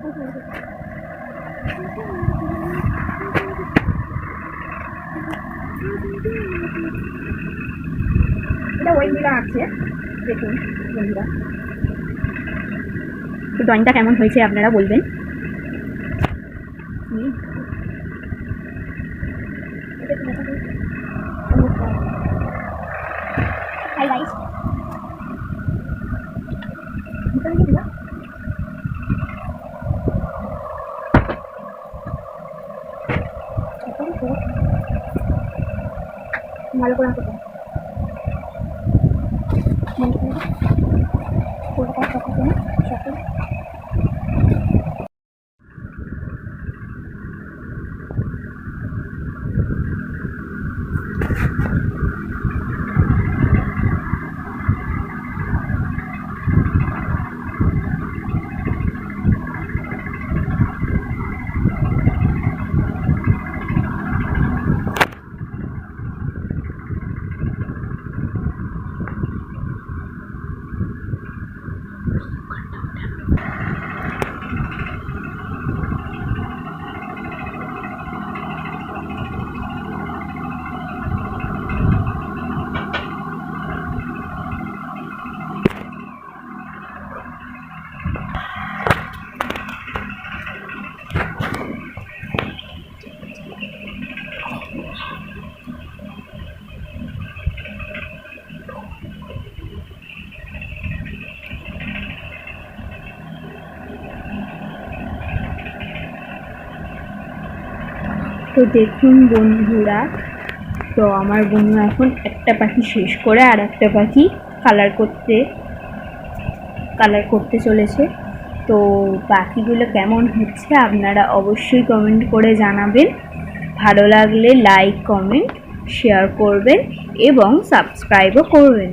এটা ওই মিলা আছে, দেখুন বন্ধুরা। তো ড্রয়িংটা কেমন হয়েছে আপনারা বলবেন। হাই গাইস, ভালো করে আঁকো তো দেখুন বন্ধুরা, তো আমার বন্ধু এখন একটা পাখি শেষ করে আর একটা পাখি কালার করতে চলেছে। তো পাখিগুলো কেমন হচ্ছে আপনারা অবশ্যই কমেন্ট করে জানাবেন। ভালো লাগলে লাইক, কমেন্ট, শেয়ার করবেন এবং সাবস্ক্রাইবও করবেন।